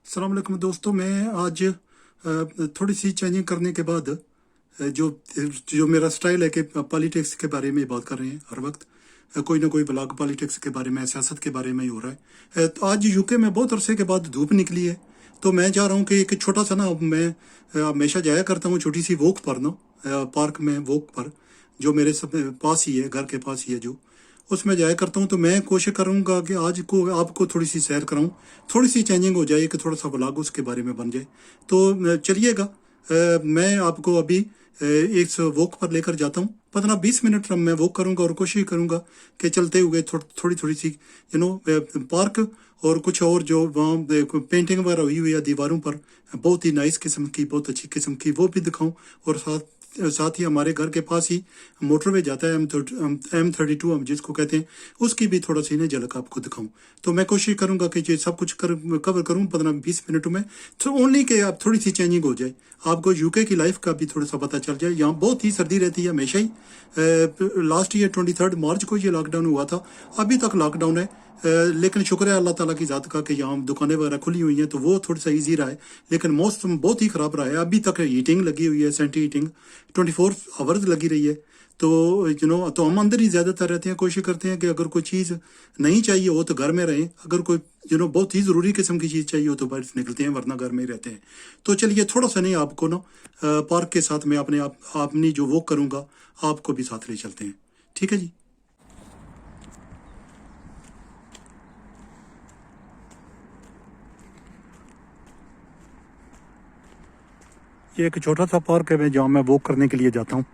अस्सलाम वालेकुम दोस्तों, मैं आज थोड़ी सी चेंजिंग करने के बाद जो जो मेरा स्टाइल है कि पॉलिटिक्स के बारे में बात कर रहे हैं हर वक्त। कोई ना कोई ब्लॉग पॉलिटिक्स के बारे में, सियासत के बारे में ही हो रहा है। तो आज यूके में बहुत अरसे के बाद धूप निकली है, तो मैं चाह रहा हूँ कि एक छोटा सा ना, मैं हमेशा जाया करता हूँ छोटी सी वॉक पर ना, पार्क में वॉक पर, जो मेरे सब पास ही है, घर के पास ही है, जो उसमें जाया करता हूँ। तो मैं कोशिश करूँगा कि आज को आपको थोड़ी सी सैर कराऊँ, थोड़ी सी चेंजिंग हो जाए, कि थोड़ा सा ब्लॉग उसके बारे में बन जाए। तो चलिएगा, मैं आपको अभी एक वॉक पर लेकर जाता हूँ। 15-20 मिनट मैं वॉक करूँगा और कोशिश करूँगा कि चलते हुए थोड़ी थोड़ी सी पार्क और कुछ और जो वहाँ पेंटिंग वगैरह हुई हुई है दीवारों पर, बहुत ही नाइस किस्म की, बहुत अच्छी किस्म की, वो भी दिखाऊँ। और साथ ही हमारे घर के पास ही मोटरवे जाता है, M32 हम जिसको कहते हैं, उसकी भी थोड़ा सी झलक आपको दिखाऊं। तो मैं कोशिश करूंगा कि ये सब कुछ कवर करूं 15-20 मिनटों में, तो ओनली कि आप थोड़ी सी चेंजिंग हो जाए, आपको यूके की लाइफ का भी थोड़ा सा पता चल जाए। यहाँ बहुत ही सर्दी रहती है हमेशा ही। लास्ट ईयर 23 मार्च को ये लॉकडाउन हुआ था, अभी तक लॉकडाउन है। लेकिन शुक्र है अल्लाह ताला की ज़ात का कि यहाँ दुकानें वगैरह खुली हुई हैं, तो वो थोड़ा सा इजी रहा है। लेकिन मौसम बहुत ही ख़राब रहा है, अभी तक हीटिंग लगी हुई है, सेंट्री हीटिंग 24 आवर्स लगी रही है। तो तो हम अंदर ही ज़्यादातर रहते हैं। कोशिश करते हैं कि अगर कोई चीज़ नहीं चाहिए हो तो घर में रहें, अगर कोई बहुत ही ज़रूरी किस्म की चीज़ चाहिए हो तो बाहर निकलते हैं, वरना घर में ही रहते हैं। तो चलिए, थोड़ा सा नहीं, आपको ना पार्क के साथ में अपनी जो वॉक करूँगा, आपको भी साथ ले चलते हैं। ठीक है जी। ये एक छोटा सा पार्क है जहाँ मैं वॉक करने के लिए जाता हूँ।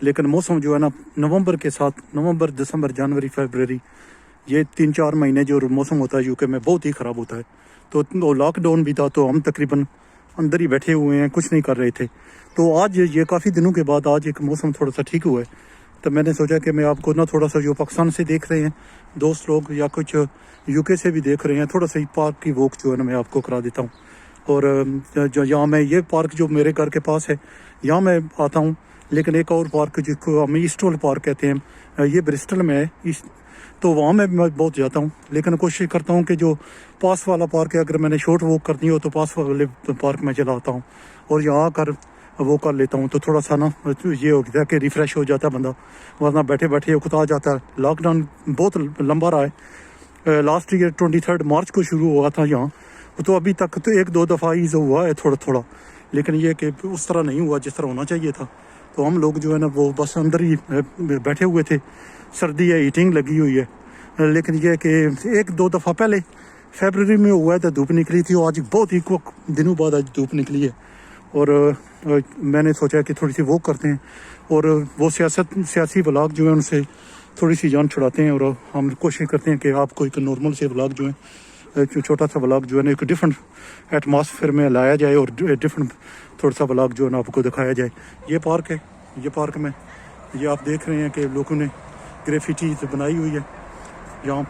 लेकिन मौसम जो है ना, नवंबर के साथ, नवंबर, दिसंबर, जनवरी, फरवरी, ये 3-4 महीने जो मौसम होता है यूके में, बहुत ही ख़राब होता है। तो लॉकडाउन भी था, तो हम तकरीबन अंदर ही बैठे हुए हैं, कुछ नहीं कर रहे थे। तो आज ये काफ़ी दिनों के बाद आज एक मौसम थोड़ा सा ठीक हुआ है, तो मैंने सोचा कि मैं आपको ना थोड़ा सा, जो पाकिस्तान से देख रहे हैं दोस्त लोग या कुछ यूके से भी देख रहे हैं, थोड़ा सा पार्क की वॉक जो है ना मैं आपको करा देता हूँ। और जो यहाँ मैं, ये पार्क जो मेरे घर के पास है, यहाँ मैं आता हूँ। लेकिन एक और पार्क जिसको हम ईस्टवॉल पार्क कहते हैं, ये ब्रिस्टल में है, तो वहाँ मैं बहुत जाता हूँ। लेकिन कोशिश करता हूँ कि जो पास वाला पार्क है, अगर मैंने शॉर्ट वॉक करनी हो तो पास वाले पार्क में चला आता हूँ और यहाँ आकर वो कर लेता हूँ। तो थोड़ा सा ना ये हो गया कि रिफ़्रेश हो जाता है बंदा, वरना बैठे बैठे उकता जाता है। लॉकडाउन बहुत लंबा रहा है, लास्ट ईयर 23 मार्च को शुरू हुआ था यहाँ, तो अभी तक तो 1-2 दफ़ा ईज़ हुआ है थोड़ा थोड़ा, लेकिन ये कि उस तरह नहीं हुआ जिस तरह होना चाहिए था। तो हम लोग जो है ना वो बस अंदर ही बैठे हुए थे, सर्दी है, हीटिंग लगी हुई है। लेकिन ये कि 1-2 दफ़ा पहले फरवरी में हुआ है तो धूप निकली थी, और आज बहुत ही दिनों बाद आज धूप निकली है। और मैंने सोचा कि थोड़ी सी वॉक करते हैं, और वो सियासी व्लॉग जो है उनसे थोड़ी सी जान छुड़ाते हैं, और हम कोशिश करते हैं कि आपको एक नॉर्मल से व्लॉग जो है, छोटा सा व्लॉग जो है ना, एक डिफरेंट एटमॉस्फेयर में लाया जाए, और डिफरेंट थोड़ा सा व्लॉग जो है ना आपको दिखाया जाए। ये पार्क है, ये पार्क में ये आप देख रहे हैं कि लोगों ने ग्रेफिटी बनाई हुई है। यहाँ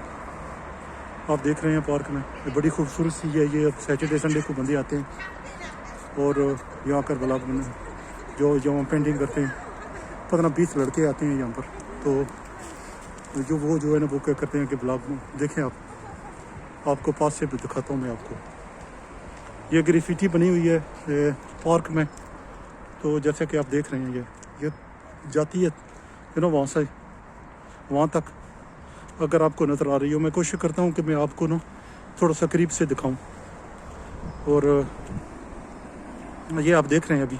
आप देख रहे हैं पार्क में, ये बड़ी खूबसूरत सी है। ये सैटरडे संडे को बंदे आते हैं और यहाँ आकर व्लॉग बना, जो पेंटिंग करते हैं। 15-20 लड़के आते हैं यहाँ पर। तो जो वो जो है ना वो क्या करते हैं कि व्लॉग में देखें आपको पास से भी दिखाता हूँ मैं आपको। ये ग्रेफिटी बनी हुई है पार्क में, तो जैसे कि आप देख रहे हैं, ये जाती है वहाँ से वहाँ तक। अगर आपको नज़र आ रही हो, मैं कोशिश करता हूँ कि मैं आपको ना थोड़ा सा करीब से दिखाऊं। और ये आप देख रहे हैं अभी,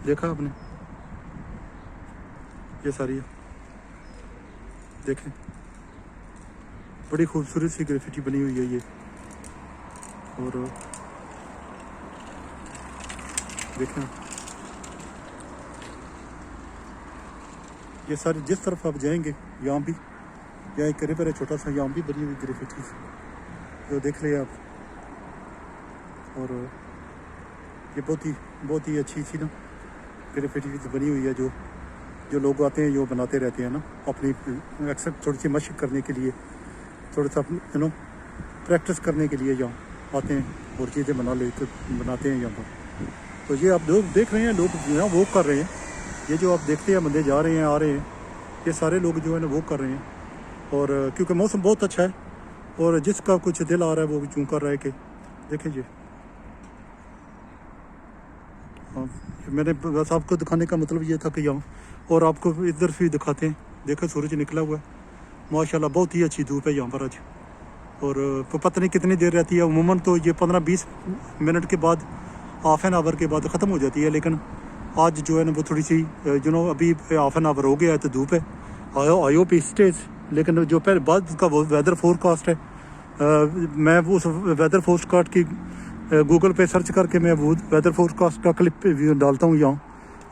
देखा आपने, ये सारी है, देखें, बड़ी खूबसूरत सी ग्रेफिटी बनी हुई है ये। और देखें, ये सारी जिस तरफ आप जाएंगे, यहाँ भी, यहाँ एक रिवर है छोटा सा, यहाँ भी बनी हुई ग्रेफिटी जो देख रहे हैं आप। और ये बहुत ही अच्छी सी ना ग्रेफिटी बनी हुई है, जो लोग आते हैं, जो बनाते रहते हैं ना, अपनी एक्सेप्ट थोड़ी सी मशक करने के लिए, थोड़ा सा प्रैक्टिस करने के लिए यहाँ आते हैं और चीज़ें बनाते हैं यहाँ पर। तो ये आप लोग देख रहे हैं, लोग यहाँ वॉक कर रहे हैं। ये जो आप देखते हैं बंदे जा रहे हैं, आ रहे हैं, ये सारे लोग जो है ना वॉक कर रहे हैं। और क्योंकि मौसम बहुत अच्छा है और जिसका कुछ दिल आ रहा है वो भी चूँ कर रहा है कि देखिए जी। हाँ, मैंने बस आपको दिखाने का मतलब ये था कि यहाँ, और आपको इधर भी दिखाते हैं। देखो सूरज निकला हुआ है माशाल्लाह, बहुत ही अच्छी धूप है यहाँ पर आज। और पता नहीं कितनी देर रहती है, उमूमन तो ये 15-20 मिनट के बाद, हाफ एन आवर के बाद ख़त्म हो जाती है, लेकिन आज जो है ना वो थोड़ी सी अभी हाफ एन आवर हो गया है तो धूप है। आयो पे स्टेज, लेकिन जो पहले बाद का वो वेदर फोरकास्ट है, मैं वो उस वेदर फोरकास्ट की गूगल पे सर्च करके मैं वो वेदर फोरकास्ट का क्लिप डालता हूँ, यहाँ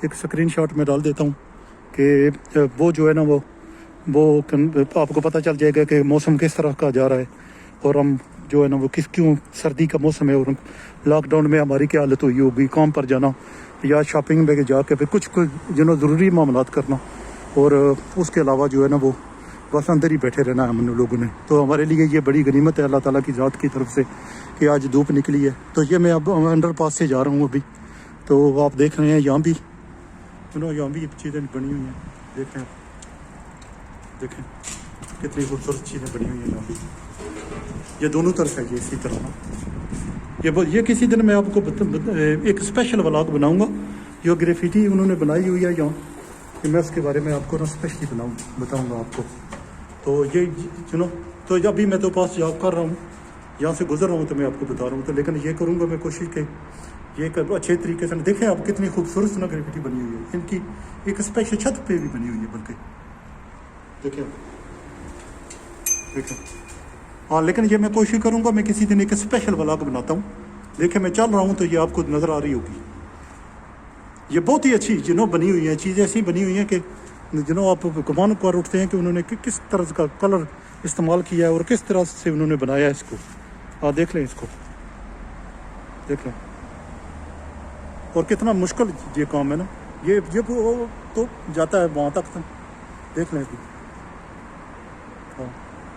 एक स्क्रीनशॉट में डाल देता हूँ कि वो जो है ना वो आपको पता चल जाएगा कि मौसम किस तरह का जा रहा है, और हम जो है ना वो क्यों सर्दी का मौसम है और लॉकडाउन में हमारी क्या हालत हुई होगी, काम पर जाना या शॉपिंग में जाके फिर कुछ ज़रूरी मामलात करना, और उसके अलावा जो है ना वो बस अंदर ही बैठे रहना है हम लोगों ने। तो हमारे लिए ये बड़ी गनीमत है अल्लाह ताला की ज़ात की तरफ से कि आज धूप निकली है। तो ये मैं अब अंडर पास से जा रहा हूँ अभी, तो आप देख रहे हैं यहाँ भी यहाँ भी चीज़ें बनी हुई हैं, देख रहे हैं, देखें कितनी खूबसूरत चीज़ें बनी हुई हैं यहाँ भी। ये दोनों तरफ है ये इसी तरह। ये किसी दिन मैं आपको एक स्पेशल व्लॉग बनाऊंगा, जो ग्रेफिटी उन्होंने बनाई हुई है यहाँ, कि मैं उसके बारे में आपको ना स्पेशली बताऊंगा आपको। तो ये तो जब भी मैं तो पास जॉब कर रहा हूँ, यहाँ से गुजर रहा हूँ, तो मैं आपको बता रहा हूँ। तो लेकिन ये करूँगा मैं कोशिश के ये अच्छे तरीके से देखें आप कितनी खूबसूरत ना ग्रेफिटी बनी हुई है। इनकी एक स्पेशल छत पे भी बनी हुई है, बल्कि देखिए हाँ। लेकिन ये मैं कोशिश करूँगा मैं किसी दिन एक स्पेशल व्लॉग बनाता हूँ। देखिए मैं चल रहा हूँ तो ये आपको नज़र आ रही होगी। ये बहुत ही अच्छी बनी हुई है, चीज़ें ऐसी बनी हुई हैं कि आप गुमान कर उठते हैं कि उन्होंने किस तरह का कलर इस्तेमाल किया है और किस तरह से उन्होंने बनाया है इसको। हाँ देख लें इसको, देख लें, और कितना मुश्किल ये काम है ना। ये वो तो जाता है वहाँ तक, देख लें अभी। हाँ,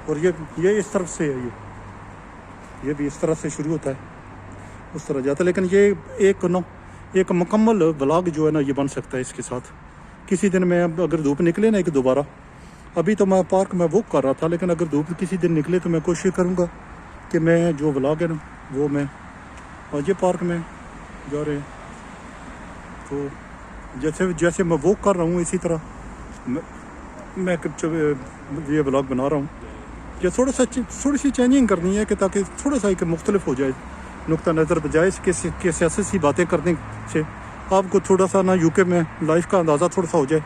और ये इस तरफ से है, ये भी इस तरह से शुरू होता है, उस तरह जाता है। लेकिन ये एक मुकम्मल व्लॉग जो है ना ये बन सकता है इसके साथ। किसी दिन मैं अगर धूप निकले ना एक दोबारा, अभी तो मैं पार्क में वॉक कर रहा था, लेकिन अगर धूप किसी दिन निकले तो मैं कोशिश करूँगा कि मैं जो व्लॉग है ना वो मैं, और ये पार्क में जा रहे हैं तो जैसे मैं वॉक कर रहा हूँ इसी तरह मैं ये व्लॉग बना रहा हूँ। ये थोड़ी सी चेंजिंग करनी है कि ताकि थोड़ा सा एक मुख्तलिफ हो जाए नुक्ता नज़र, बजाय इसके सियासी बातें करने से आपको थोड़ा सा ना यूके में लाइफ का अंदाज़ा थोड़ा सा हो जाए।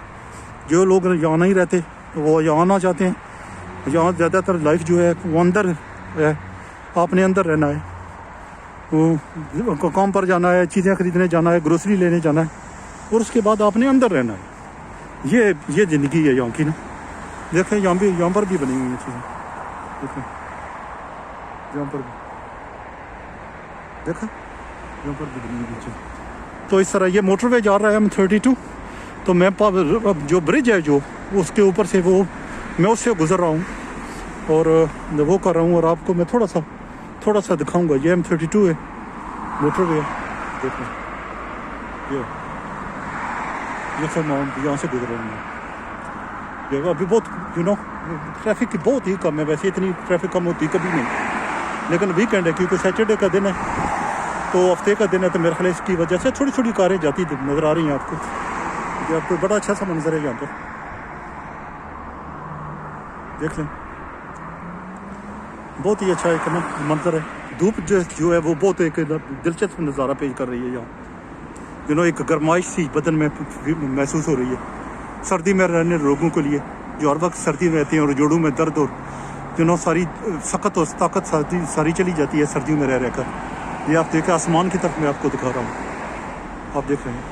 जो लोग यहाँ नहीं रहते वो यहाँ आना चाहते हैं, यहाँ ज़्यादातर लाइफ जो है वो अंदर है, आपने अंदर रहना है, वो काम पर जाना है, चीज़ें ख़रीदने जाना है, ग्रोसरी लेने जाना है, और उसके बाद आपने अंदर रहना है। ये ज़िंदगी है यहाँ की ना। देखें यहाँ पर भी बनी हुई हैं चीज़ें, देखें यहाँ पर भी, देखा यहाँ पर भी बनी हुई चीज़। तो इस तरह ये मोटरवे जा रहा है M32, तो मैं जो ब्रिज है जो उसके ऊपर से मैं उससे गुज़र रहा हूँ और वो कर रहा हूँ, और आपको मैं थोड़ा सा दिखाऊंगा। ये M32 है, मोटरवे है, देखो ये सब मैं यहाँ से गुजर रहा हूँ। ये अभी बहुत ट्रैफिक की बहुत ही कम है, वैसे इतनी ट्रैफिक कम होती कभी नहीं, लेकिन वीकेंड है क्योंकि सैटरडे का दिन है, तो हफ्ते का दिन है, तो मेरे ख्याल इसकी वजह से छोटी छोटी कारें जाती नज़र आ रही हैं आपको। ये आपको बड़ा अच्छा सा मंजर है यहाँ पर, देख लें, बहुत ही अच्छा एक मंजर है। धूप जो है वो बहुत एक दिलचस्प नज़ारा पेश कर रही है यहाँ। एक गर्माइश सी बदन में महसूस हो रही है सर्दी में रहने लोगों के लिए, जो हर वक्त सर्दी में रहते हैं और जोड़ों में दर्द और सारी सख्त और ताकत सारी चली जाती है सर्दियों में रह रहकर। ये आप देखें, आसमान की तरफ मैं आपको दिखा रहा हूँ, आप देख रहे हैं,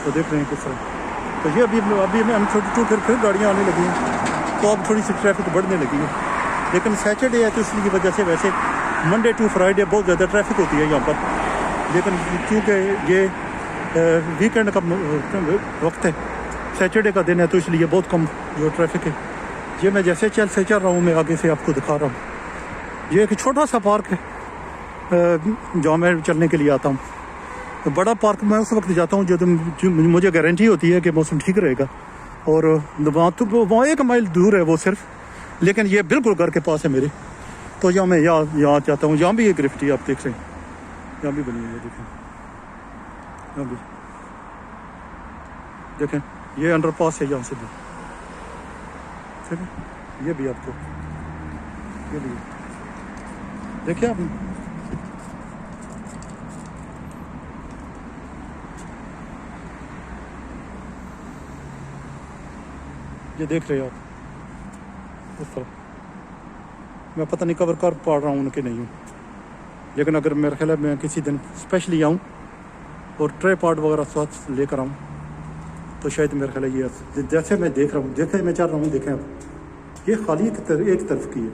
तो देख रहे हैं किस तरह। तो ये अभी मैं M32 फिर गाड़ियाँ आने लगी हैं, तो अब थोड़ी सी ट्रैफिक बढ़ने लगी है। लेकिन सैटरडे है तो इसलिए वजह से वैसे मंडे टू फ्राइडे बहुत ज़्यादा ट्रैफिक होती है यहाँ पर, लेकिन क्योंकि ये वीकेंड का वक्त है, सैटरडे का दिन है, तो इसलिए बहुत कम जो ट्रैफिक है। ये मैं जैसे चल रहा हूँ, मैं आगे से आपको दिखा रहा हूँ। ये एक छोटा सा पार्क है जहाँ मैं चलने के लिए आता हूँ। तो बड़ा पार्क मैं उस वक्त जाता हूँ जब मुझे गारंटी होती है कि मौसम ठीक रहेगा, और वहाँ 1 माइल दूर है वो सिर्फ, लेकिन ये बिल्कुल घर के पास है मेरे। तो यहाँ मैं यहाँ चाहता हूँ। यहाँ भी ये ग्राफिटी आप देख रहे हैं, यहाँ भी बनी हुई है, देखें यहाँ भी देखें, ये अंडरपास है यहाँ से भी, ठीक है। ये भी आपको, ये भी देखिए आप, ये देख रहे हो आप उस तरह। मैं पता नहीं कवर कर पा रहा हूँ उनके नहीं हूँ, लेकिन अगर मेरे ख्याल है मैं किसी दिन स्पेशली आऊँ और ट्रे पार्ट वगैरह साथ लेकर आऊँ तो शायद मेरे ख्याल है ये जैसे मैं देख रहा हूँ, देखे मैं चाह रहा हूँ, देखें आप, ये खाली एक तरफ की है।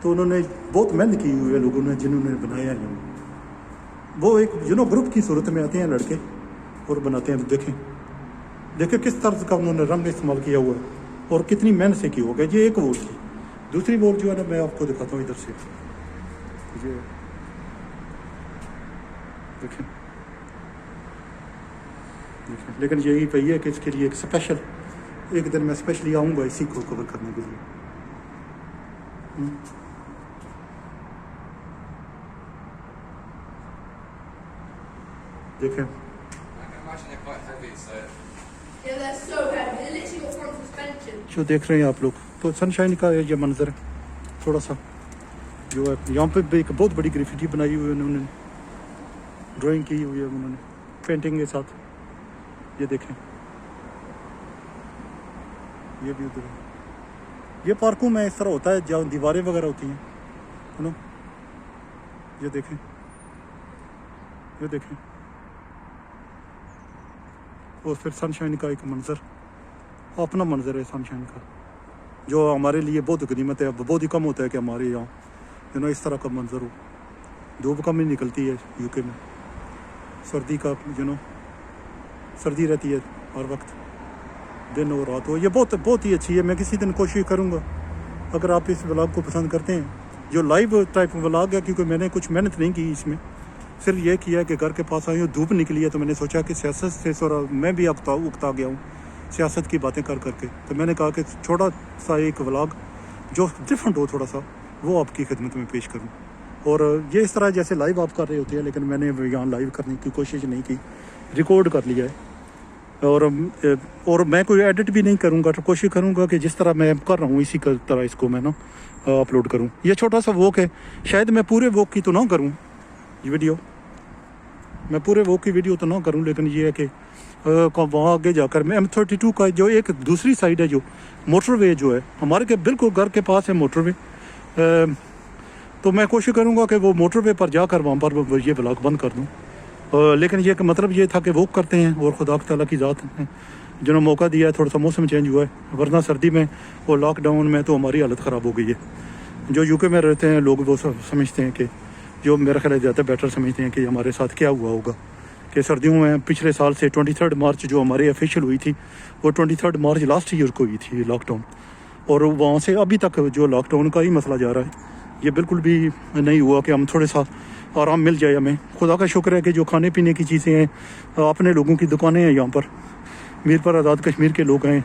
तो उन्होंने बहुत मेहनत की हुई है लोगों ने जिन्होंने बनाया है। वो एक ग्रुप की सूरत में आते हैं लड़के और बनाते हैं। देखें किस तरह का उन्होंने रंग इस्तेमाल किया हुआ है और कितनी मेहनत से की होगा। ये एक वोट थी। दूसरी वोट जो है ना, मैं आपको दिखाता हूँ इधर से, ये देखें। लेकिन यही पे है कि इसके लिए एक दिन मैं स्पेशली आऊँगा इसी को कवर करने के लिए। देखें, जो देख रहे हैं आप लोग, तो सनशाइन का ये मंजर है थोड़ा सा जो है। यहाँ पे भी एक बहुत बड़ी ग्राफिटी बनाई हुई है उन्होंने, ड्राइंग की हुई है उन्होंने पेंटिंग के साथ। ये देखें, ये भी उधर है। ये पार्कों में इस तरह होता है जहाँ दीवारें वगैरह होती हैं, है ना। ये देखें, ये देखें, और फिर सनशाइन का एक मंजर, अपना मंजर है सनशाइन का, जो हमारे लिए बहुत गनीमत है। बहुत ही कम होता है कि हमारे यहाँ इस तरह का मंजर हो। धूप कम ही निकलती है यूके में, सर्दी का सर्दी रहती है हर वक्त, दिन और रात हो। ये बहुत ही अच्छी है। मैं किसी दिन कोशिश करूँगा, अगर आप इस व्लॉग को पसंद करते हैं, जो लाइव टाइप व्लॉग है, क्योंकि मैंने कुछ मेहनत नहीं की इसमें, सिर्फ ये किया है कि घर के पास आई हूँ, धूप निकली है, तो मैंने सोचा कि सियासत से थोड़ा मैं भी उकता गया हूँ सियासत की बातें कर करके। तो मैंने कहा कि छोटा सा एक व्लॉग जो डिफरेंट हो थोड़ा सा, वो आपकी खिदमत में पेश करूँ। और ये इस तरह जैसे लाइव आप कर रहे होते हैं, लेकिन मैंने यहाँ लाइव करने की कोशिश नहीं की, रिकॉर्ड कर लिया है। और मैं कोई एडिट भी नहीं करूँगा, तो कोशिश करूँगा कि जिस तरह मैं कर रहा हूँ इसी तरह इसको मैं ना अपलोड करूँ। ये छोटा सा वॉक है, शायद मैं पूरे वॉक की तो ना करूँ वीडियो, मैं पूरे वॉक की वीडियो तो ना करूँ, लेकिन ये है कि वहाँ आगे जाकर मैं M32 का जो एक दूसरी साइड है, जो मोटरवे जो है हमारे के बिल्कुल घर के पास है मोटरवे, तो मैं कोशिश करूँगा कि वो मोटरवे पर जाकर वहाँ पर ये ब्लॉग बंद कर दूँ। लेकिन ये मतलब ये था कि वॉक करते हैं, और खुदा ताला की ज़ात है जिन्होंने मौका दिया है। थोड़ा सा मौसम चेंज हुआ है, वरना सर्दी में और लॉकडाउन में तो हमारी हालत ख़राब हो गई है। जो यूके में रहते हैं लोग वो समझते हैं कि, जो मेरा ख्याल ज़्यादा बेटर समझते हैं कि हमारे साथ क्या हुआ होगा, कि सर्दियों में पिछले साल से 23 मार्च जो हमारे ऑफिशियल हुई थी, वो 23 मार्च लास्ट ईयर को हुई थी लॉकडाउन, और वहाँ से अभी तक जो लॉकडाउन का ही मसला जा रहा है। ये बिल्कुल भी नहीं हुआ कि हम थोड़े सा आराम मिल जाए हमें। खुदा का शुक्र है कि जो खाने पीने की चीज़ें हैं, अपने लोगों की दुकानें हैं यहाँ पर, मीरपुर आज़ाद कश्मीर के लोग हैं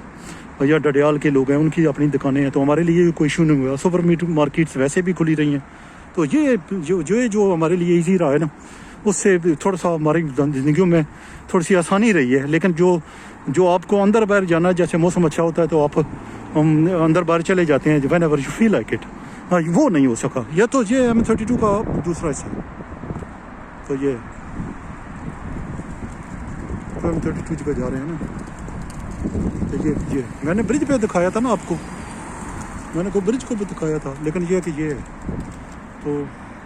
या डडियाल के लोग हैं, उनकी अपनी दुकानें हैं, तो हमारे लिए कोई इशू नहीं हुआ। सुपर मार्केट्स वैसे भी खुली रही हैं, तो ये जो हमारे लिए ईजी रहा है ना, उससे थोड़ा सा हमारी ज़िंदगियों में थोड़ी सी आसानी रही है। लेकिन जो आपको अंदर बाहर जाना, जैसे मौसम अच्छा होता है तो आप अंदर बाहर चले जाते हैं, when ever you feel like it, वो नहीं हो सका। ये तो ये M32 का दूसरा हिस्सा है, तो ये तो M32 जगह जा रहे हैं ना। तो ये मैंने ब्रिज पे दिखाया था ना आपको, मैंने को ब्रिज को भी दिखाया था, लेकिन ये कि ये तो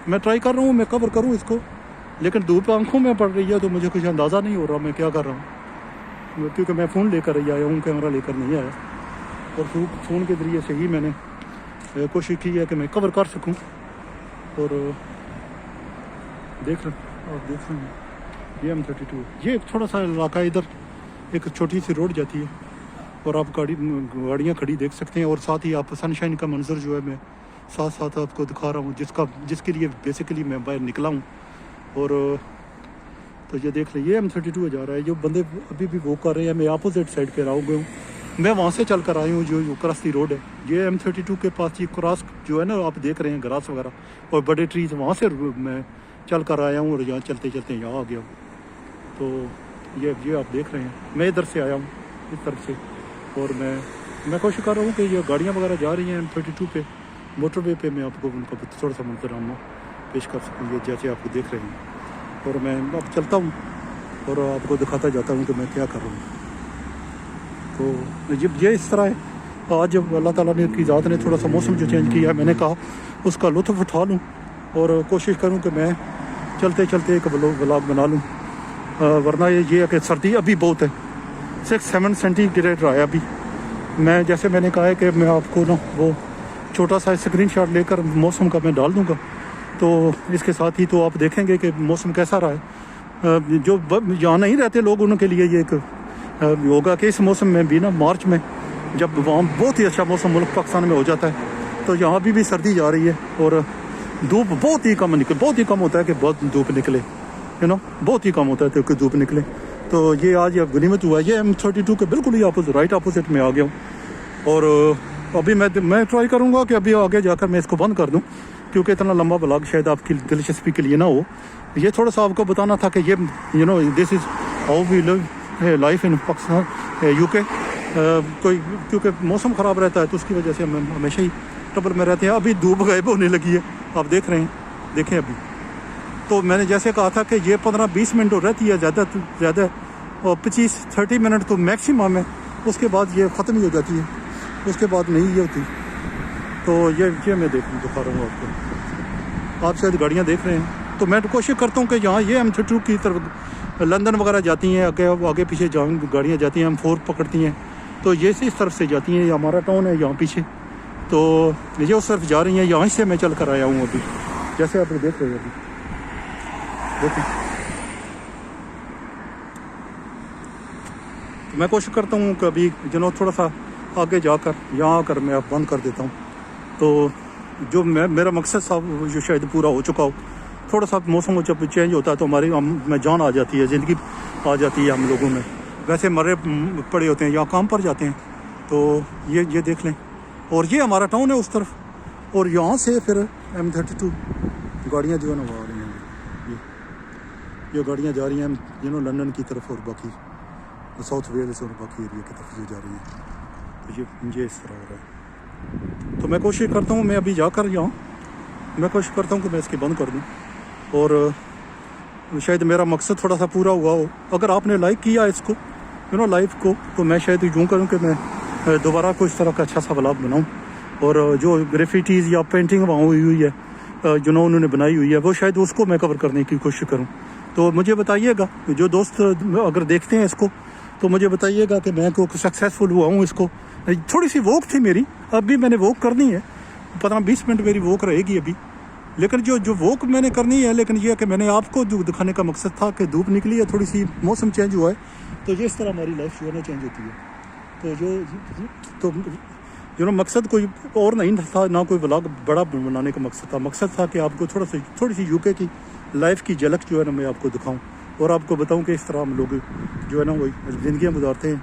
मैं ट्राई कर रहा हूँ मैं कवर करूँ इसको, लेकिन धूप आंखों में पड़ रही है तो मुझे कुछ अंदाज़ा नहीं हो रहा मैं क्या कर रहा हूँ, क्योंकि मैं फ़ोन लेकर ही आया हूँ, कैमरा लेकर नहीं आया। और फ़ोन के ज़रिए से ही मैंने कोशिश की है कि मैं कवर कर सकूं। और देख रहे हैं ये M32, ये थोड़ा सा इलाका, इधर एक छोटी सी रोड जाती है और आप गाड़ियाँ खड़ी देख सकते हैं, और साथ ही आप सनशाइन का मंजर जो है मैं साथ साथ आपको दिखा रहा हूँ, जिसके लिए बेसिकली मैं बाहर निकला हूँ। और तो ये देख लीजिए M32 जा रहा है। जो बंदे अभी भी वॉक कर रहे हैं, मैं अपोजिट साइड पे रहा गया हूँ, मैं वहाँ से चल कर आई हूँ जो क्रॉस दी रोड है। ये M32 के पास ये क्रॉस जो है ना, आप देख रहे हैं ग्रास वगैरह और बड़े ट्रीज, वहाँ से मैं चल कर आया हूँ और यहाँ चलते चलते यहाँ आ गया हूँ। तो ये आप देख रहे हैं, मैं इधर से आया हूँ इस तरफ से, और मैं कोशिश कर रहा हूँ कि ये गाड़ियाँ वगैरह जा रही हैं M32 पे, मोटरवे पे, मैं आपको उनका थोड़ा सा मंजराना पेश कर सकूँ, ये जैसे आपको देख रहे हैं। और मैं अब चलता हूँ और आपको दिखाता जाता हूँ कि मैं क्या कर रहा हूँ। तो ये इस तरह है। आज जब अल्लाह ताला ने की ज़ात ने थोड़ा सा मौसम जो चेंज किया है, मैंने कहा उसका लुत्फ़ उठा लूँ और कोशिश करूँ कि मैं चलते चलते एक व्लॉग बना लूँ। वरना ये है कि सर्दी अभी बहुत है, 6-7 सेंटीग्रेड रहा है अभी। मैं जैसे मैंने कहा है कि मैं आपको ना वो छोटा सा स्क्रीनशॉट लेकर मौसम का मैं डाल दूँगा, तो इसके साथ ही तो आप देखेंगे कि मौसम कैसा रहा है। जो यहाँ नहीं रहते लोग, उनके लिए ये एक होगा कि इस मौसम में भी ना, मार्च में जब वहाँ बहुत ही अच्छा मौसम मुल्क पाकिस्तान में हो जाता है, तो यहाँ भी सर्दी जा रही है और धूप बहुत ही कम होता है कि बहुत धूप निकले, बहुत ही कम होता है कि धूप निकले। तो ये आज गनीमत हुआ है। ये M32 के बिल्कुल ही राइट अपोजिट में आ गया हूँ और अभी मैं ट्राई करूँगा कि अभी आगे जाकर मैं इसको बंद कर दूँ, क्योंकि इतना लंबा ब्लॉग शायद आपकी दिलचस्पी के लिए ना हो। ये थोड़ा सा आपको बताना था कि ये this is how we live life in Pakistan UK। क्योंकि मौसम ख़राब रहता है तो उसकी वजह से हम हमेशा ही ट्रबल में रहते हैं। अभी धूप गायब होने लगी है, आप देख रहे हैं, देखें अभी। तो मैंने जैसे कहा था कि ये 15-20 मिनट रहती है ज़्यादा और 25-30 मिनट तो मैक्सिमम है, उसके बाद ये ख़त्म ही हो जाती है, उसके बाद नहीं ये होती। तो ये मैं दिखा रहा हूँ आपको। आप शायद गाड़ियाँ देख रहे हैं, तो मैं कोशिश करता हूँ कि यहाँ ये M32 की तरफ लंदन वगैरह जाती हैं, आगे पीछे गाड़ियाँ जाती हैं, M4 पकड़ती हैं, तो ये इस तरफ से जाती हैं। ये हमारा टाउन है यहाँ पीछे, तो ये उस तरफ जा रही हैं। यहाँ से मैं चल कर आया हूँ अभी, जैसे आप देख रहे हैं अभी, देखिए। तो मैं कोशिश करता हूँ कि अभी थोड़ा सा आगे जाकर यहाँ आकर मैं अब बंद कर देता हूँ। तो जो मेरा मकसद साहब जो शायद पूरा हो चुका हो। थोड़ा सा मौसम जब चेंज होता है तो हमारी में जान आ जाती है, ज़िंदगी आ जाती है हम लोगों में। वैसे मरे पड़े होते हैं या काम पर जाते हैं, तो ये देख लें। और ये हमारा टाउन है उस तरफ, और यहाँ से फिर M32 गाड़ियाँ जो है ना वो आ रही हैं। ये गाड़ियाँ जा रही हैं लंदन की तरफ और बाकी साउथ वेल्स और बाकी एरिया की तरफ जो जा रही हैं। तो ये इस तरह हो रहा है। तो मैं कोशिश करता हूँ, मैं अभी जाकर मैं कोशिश करता हूँ कि मैं इसकी बंद कर दूँ और शायद मेरा मकसद थोड़ा सा पूरा हुआ हो। अगर आपने लाइक किया इसको लाइव को, तो मैं शायद यूँ करूँ कि मैं दोबारा कोई इस तरह का अच्छा सा व्लॉग बनाऊँ। और जो ग्राफिटीज़ या पेंटिंग वहाँ हुई है उन्होंने बनाई हुई है, वो शायद उसको मैं कवर करने की कोशिश करूँ। तो मुझे बताइएगा, जो दोस्त अगर देखते हैं इसको, तो मुझे बताइएगा कि मैं को सक्सेसफुल हुआ हूँ। इसको थोड़ी सी वॉक थी मेरी, अभी मैंने वॉक करनी है, 15-20 मिनट मेरी वॉक रहेगी अभी। लेकिन जो वॉक मैंने करनी है, लेकिन ये है कि मैंने आपको जो दिखाने का मकसद था कि धूप निकली है, थोड़ी सी मौसम चेंज हुआ है, तो ये इस तरह हमारी लाइफ जो है ना चेंज होती है। तो मकसद कोई और नहीं था, ना कोई व्लॉग बड़ा बनाने का मकसद था। मकसद था कि आपको थोड़ी सी UK की लाइफ की झलक जो है ना मैं आपको दिखाऊं और आपको बताऊं कि इस तरह हम लोग जो है ना वो ज़िंदगियाँ गुजारते हैं।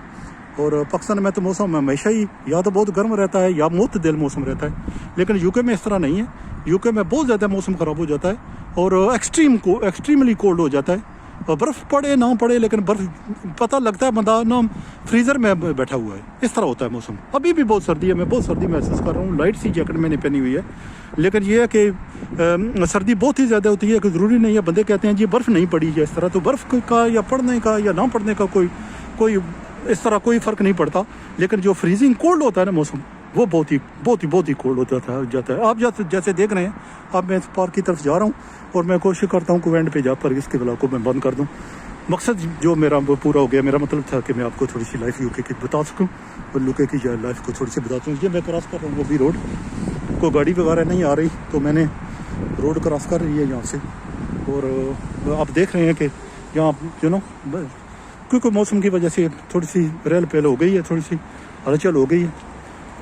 और पाकिस्तान में तो मौसम हमेशा ही या तो बहुत गर्म रहता है या मुतदिल मौसम रहता है, लेकिन UK में इस तरह नहीं है। UK में बहुत ज़्यादा मौसम ख़राब हो जाता है और एक्सट्रीमली कोल्ड हो जाता है। और बर्फ़ पड़े ना पड़े, लेकिन बर्फ़ पता लगता है बंदा ना फ्रीज़र में बैठा हुआ है, इस तरह होता है मौसम। अभी भी बहुत सर्दी है, मैं बहुत सर्दी महसूस कर रहा हूँ। लाइट सी जैकेट मैंने पहनी हुई है, लेकिन ये है कि सर्दी बहुत ही ज़्यादा होती है कि ज़रूरी नहीं है। बंदे कहते हैं जी बर्फ़ नहीं पड़ी है, इस तरह तो बर्फ़ का या पड़ने का या ना पड़ने का कोई इस तरह कोई फ़र्क नहीं पड़ता। लेकिन जो फ्रीजिंग कोल्ड होता है ना मौसम, वो बहुत ही कोल्ड जाता है। आप जैसे देख रहे हैं, अब मैं इस पार्क की तरफ जा रहा हूँ और मैं कोशिश करता हूँ कि एंड पे जाकर इसके ब्लॉग को मैं बंद कर दूँ। मकसद जो मेरा वो पूरा हो गया। मेरा मतलब था कि मैं आपको थोड़ी सी लाइफ UK की बता सकूँ और UK की लाइफ को थोड़ी सी बता सकूँ। ये मैं क्रॉस कर रहा हूँ वो भी रोड, कोई गाड़ी वगैरह नहीं आ रही, तो मैंने रोड क्रॉस कर रही है यहाँ से। और आप देख रहे हैं कि यहाँ क्योंकि मौसम की वजह से थोड़ी सी रेल पेल हो गई है, थोड़ी सी हलचल हो गई है,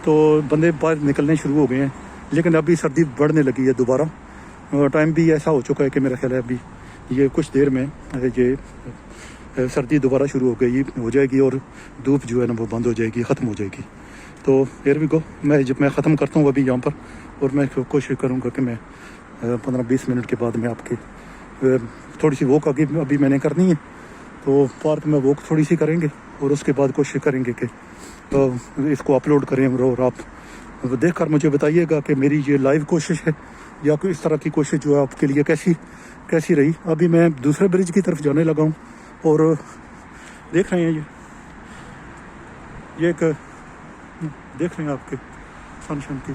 तो बंदे बाहर निकलने शुरू हो गए हैं। लेकिन अभी सर्दी बढ़ने लगी है दोबारा। टाइम भी ऐसा हो चुका है कि मेरा ख्याल है अभी ये कुछ देर में ये सर्दी दोबारा शुरू हो जाएगी और धूप जो है ना वो बंद हो जाएगी, ख़त्म हो जाएगी। तो फिर भी को मैं ख़त्म करता हूँ अभी यहाँ पर, और मैं कोशिश करूँगा कि मैं 15-20 मिनट के बाद मैं आपके थोड़ी सी वॉक आगे अभी मैंने करनी है, तो पार्क में वॉक थोड़ी सी करेंगे और उसके बाद कोशिश करेंगे कि इसको अपलोड करें। और आप देख कर मुझे बताइएगा कि मेरी ये लाइव कोशिश है या कोई इस तरह की कोशिश जो है आपके लिए कैसी रही। अभी मैं दूसरे ब्रिज की तरफ जाने लगा हूँ और देख रहे हैं ये एक देख रहे हैं आपके सनशाइन की।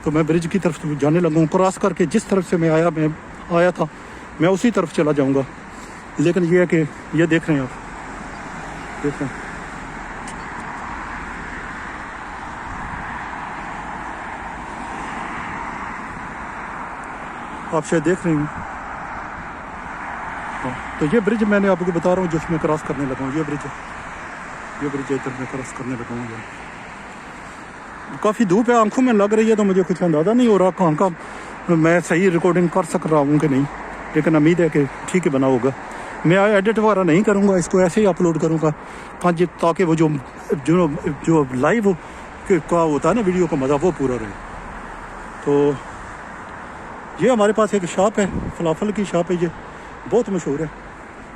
तो मैं ब्रिज की तरफ जाने लगा हूँ, क्रॉस करके जिस तरफ से मैं आया था मैं उसी तरफ चला जाऊँगा। लेकिन ये है कि ये देख रहे हैं आप, देख रहे हैं आप शायद देख रहे हैं। हाँ, तो ये ब्रिज मैंने आपको बता रहा हूँ जिसमें क्रॉस करने लगा हूँ। ये ब्रिज इधर में क्रॉस करने लगा हूँ। काफ़ी धूप है, आंखों में लग रही है, तो मुझे कुछ अंदाज़ा नहीं हो रहा कहाँ का मैं सही रिकॉर्डिंग कर सक रहा हूँ कि नहीं, लेकिन उम्मीद है कि ठीक ही बना होगा। मैं एडिट वगैरह नहीं करूँगा, इसको ऐसे ही अपलोड करूँगा हाँ जी, ताकि वो जो लाइव का होता है ना वीडियो का मज़ा वो पूरा रहे। तो ये हमारे पास एक शॉप है, फलाफल की शॉप है, ये बहुत मशहूर है,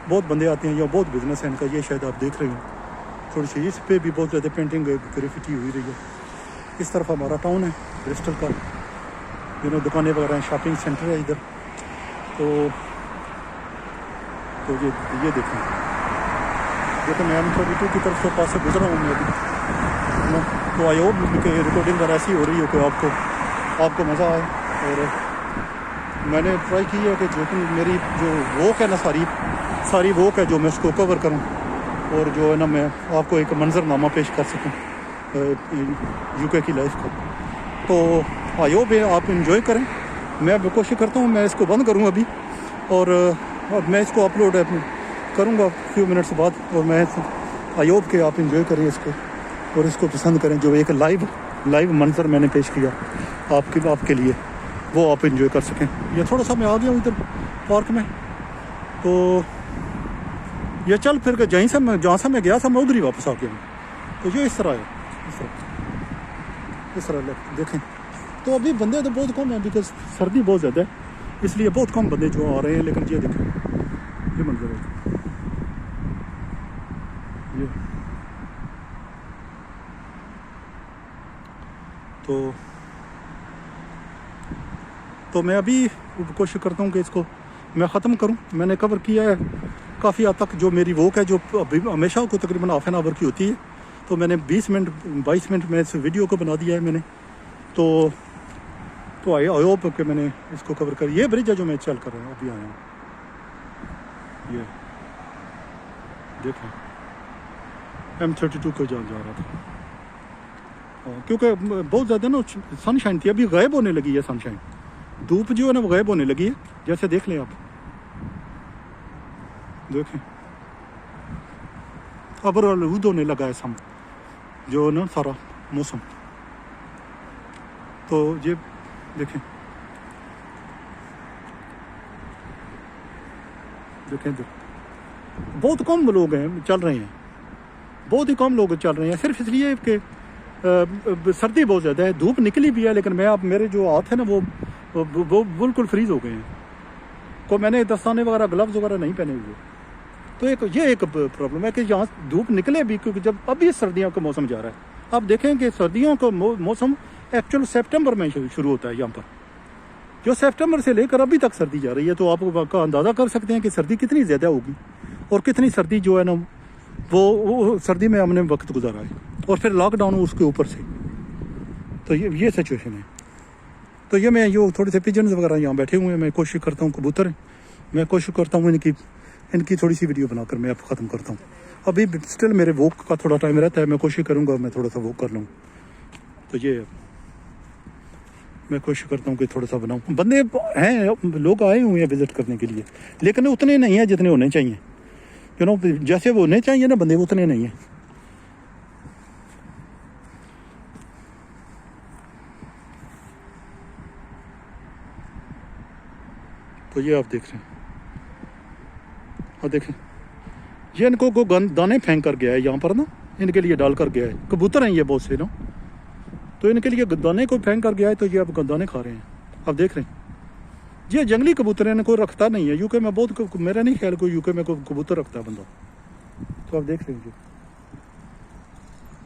बहुत बंदे आते हैं, या बहुत बिजनेस है इनका। ये शायद आप देख रहे हो थोड़ी सी, इस पर भी बहुत ज़्यादा पेंटिंग ग्रेफिटी हुई रही है। इस तरफ हमारा टाउन है ब्रिस्टल का, दुकानें वगैरह हैं, शॉपिंग सेंटर है इधर। तो ये देखें मैं M32 की तरफ से पास से गुजरा हूँ मैं अभी। तो आई होप कि रिकॉर्डिंग अगर ऐसी हो रही हो कि आपको मज़ा आए। और मैंने ट्राई की है कि जो मेरी जो वॉक है ना, सारी वॉक है जो मैं उसको कवर करूँ, और जो है ना मैं आपको एक मंजरनामा पेश कर सकूँ UK की लाइफ का। तो आई होप आप इंजॉय करें। मैं कोशिश करता हूँ, मैं इसको बंद करूँ अभी, और मैं इसको अपलोड करूँगा फ्यू मिनट्स बाद। और मैं आई होप कि आप इंजॉय करें इसको और इसको पसंद करें। जो एक लाइव मंजर मैंने पेश किया आपके लिए, वो आप इंजॉय कर सकें। ये थोड़ा सा मैं आ गया हूँ इधर पार्क में, तो ये चल फिर के जहाँ से मैं गया था मैं उधर ही वापस आ गया हूँ। तो ये इस तरह है, इस तरह देखें। तो अभी बंदे तो बहुत कम हैं, बिकॉज सर्दी बहुत ज़्यादा है, इसलिए बहुत कम बंदे जो आ रहे हैं। लेकिन ये देखें, ये मंजर है ये। तो मैं अभी कोशिश करता हूँ कि इसको मैं ख़त्म करूँ। मैंने कवर किया है काफ़ी हद तक जो मेरी वॉक है, जो अभी हमेशा को तकरीबन हाफ एन आवर की होती है। तो मैंने 22 मिनट में इस वीडियो को बना दिया है मैंने। तो आई होप कि मैंने इसको कवर कर। ये ब्रिज है जो मैं चल कर रहा हूँ, अभी आया हूँ। ये देखें M32 को जा रहा था, क्योंकि बहुत ज़्यादा ना सनशाइन थी, अभी गायब होने लगी है सनशाइन। धूप जो है ना वो गायब होने लगी है, जैसे देख लें आप, देखें अब आलूद होने लगा है सम जो ना सारा मौसम। तो ये देखें बहुत कम लोग हैं चल रहे हैं, बहुत ही कम लोग चल रहे हैं, सिर्फ इसलिए कि सर्दी बहुत ज़्यादा है। धूप निकली भी है, लेकिन मेरे जो हाथ है ना वो बिल्कुल फ्रीज हो गए हैं। को मैंने दस्ताने वगैरह ग्लव्स वगैरह नहीं पहने हुए। तो ये एक प्रॉब्लम है कि यहाँ धूप निकले भी, क्योंकि जब अभी सर्दियों का मौसम जा रहा है। आप देखें कि सर्दियों का मौसम एक्चुअल सितंबर में शुरू होता है यहाँ पर, जो सितंबर से लेकर अभी तक सर्दी जा रही है। तो आप का अंदाज़ा कर सकते हैं कि सर्दी कितनी ज़्यादा होगी, और कितनी सर्दी जो है ना वो सर्दी में हमने वक्त गुजारा है, और फिर लॉकडाउन उसके ऊपर से। तो ये सिचुएशन है। तो ये मैं थोड़े से पिजन्स वगैरह यहाँ बैठे हुए हैं, मैं कोशिश करता हूँ, कबूतर मैं कोशिश करता हूँ इनकी थोड़ी सी वीडियो बनाकर मैं आपको ख़त्म करता हूँ। अभी स्टिल मेरे वॉक का थोड़ा टाइम रहता है, मैं कोशिश करूँगा मैं थोड़ा सा वॉक कर लूँ। तो ये मैं कोशिश करता हूँ कि थोड़ा सा बनाऊँ। बंदे हैं, लोग आए हुए हैं विज़िट करने के लिए, लेकिन उतने नहीं हैं जितने होने चाहिए। जैसे वो होने चाहिए ना बंदे, उतने नहीं हैं। तो ये आप देख रहे हैं, और देखें ये इनको को दाने फेंक कर गया है यहाँ पर ना, इनके लिए डाल कर गया है। कबूतर हैं ये बहुत से ना, तो इनके लिए दाने को फेंक कर गया है, तो ये अब दाने खा रहे हैं। आप देख रहे हैं ये जंगली कबूतर है, इनको रखता नहीं है यूके में बहुत, मेरा नहीं ख्याल कोई यूके में कोई कबूतर रखता है बंदा। तो आप देख रहे हैं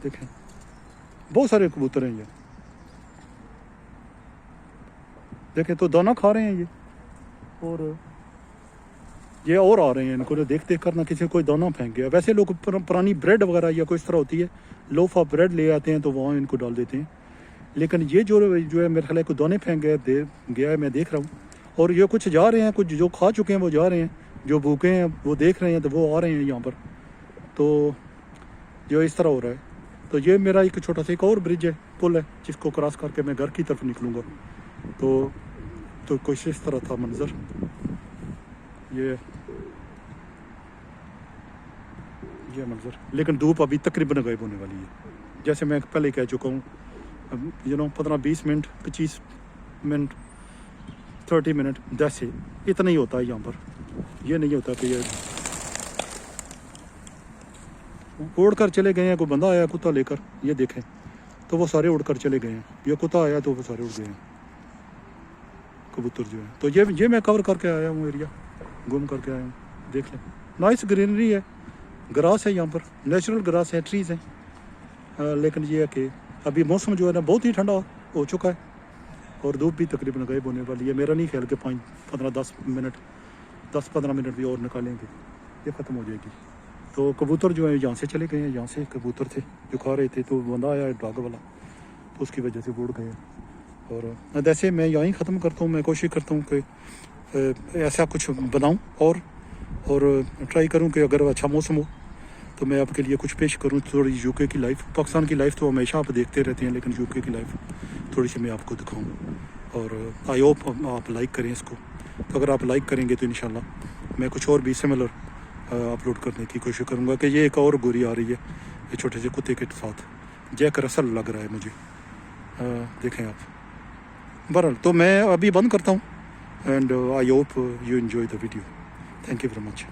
देखें बहुत सारे कबूतर हैं ये, देखें तो दाना खा रहे हैं ये, और ये और आ रहे हैं, इनको देख देख कर ना किसी कोई दाना फेंक गया। वैसे लोग पुरानी ब्रेड वगैरह या कोई इस तरह होती है, लोफ ऑफ ब्रेड ले आते हैं तो वहाँ इनको डाल देते हैं, लेकिन ये जो है मेरे ख्याल को दाने फेंक गया है, मैं देख रहा हूँ। और ये कुछ जा रहे हैं, कुछ जो खा चुके हैं वो जा रहे हैं, जो भूखे हैं वो देख रहे हैं, तो वो आ रहे हैं यहाँ पर। तो जो इस तरह हो रहा है, तो ये मेरा एक छोटा सा एक और ब्रिज है, पुल है, जिसको क्रॉस करके मैं घर की तरफ निकलूँगा। तो कुछ इस तरह था मंजर। ये मंजर, लेकिन धूप अभी तकरीबन गायब होने वाली है। जैसे मैं पहले कह चुका हूँ, 15-20 मिनट, 25 मिनट, 30 मिनट, जैसे इतना ही होता है यहाँ पर। ये नहीं होता कि ये उड़ कर चले गए हैं, कोई बंदा आया कुत्ता लेकर, ये देखें तो वो सारे उड़ कर चले गए हैं। ये कुत्ता आया तो वो सारे उड़ गए हैं कबूतर जो है। तो ये मैं कवर करके आया हूँ, एरिया घूम करके आया हूँ। देख लें, नाइस ग्रीनरी है, ग्रास है यहाँ पर, नेचुरल ग्रास है, ट्रीज़ हैं। लेकिन ये है कि अभी मौसम जो है ना बहुत ही ठंडा हो चुका है, और धूप भी तकरीबन गायब होने वाली है। मेरा नहीं ख्याल कि 10-15 मिनट भी और निकालेंगे, ये ख़त्म हो जाएगी। तो कबूतर जो है यहाँ से चले गए हैं, यहाँ से कबूतर थे जो खा रहे थे, तो बंदा आया डॉग वाला, तो उसकी वजह से उड़ गए। और जैसे मैं यहाँ ही ख़त्म करता हूँ, मैं कोशिश करता हूँ कि ऐसा कुछ बनाऊँ और ट्राई करूँ कि अगर अच्छा मौसम हो तो मैं आपके लिए कुछ पेश करूँ। थोड़ी यूके की लाइफ, पाकिस्तान की लाइफ तो हमेशा आप देखते रहते हैं, लेकिन यूके की लाइफ थोड़ी सी मैं आपको दिखाऊँ। और आई होप आप लाइक करें इसको। तो अगर आप लाइक करेंगे तो इंशाल्लाह मैं कुछ और भी सिमिलर अपलोड करने की कोशिश करूँगा। कि ये एक और गोरी आ रही है, ये छोटे से कुत्ते के साथ, जैक रसल लग रहा है मुझे, देखें आप। बहरहाल तो मैं अभी बंद करता हूँ, and I hope you enjoy the video. Thank you very much.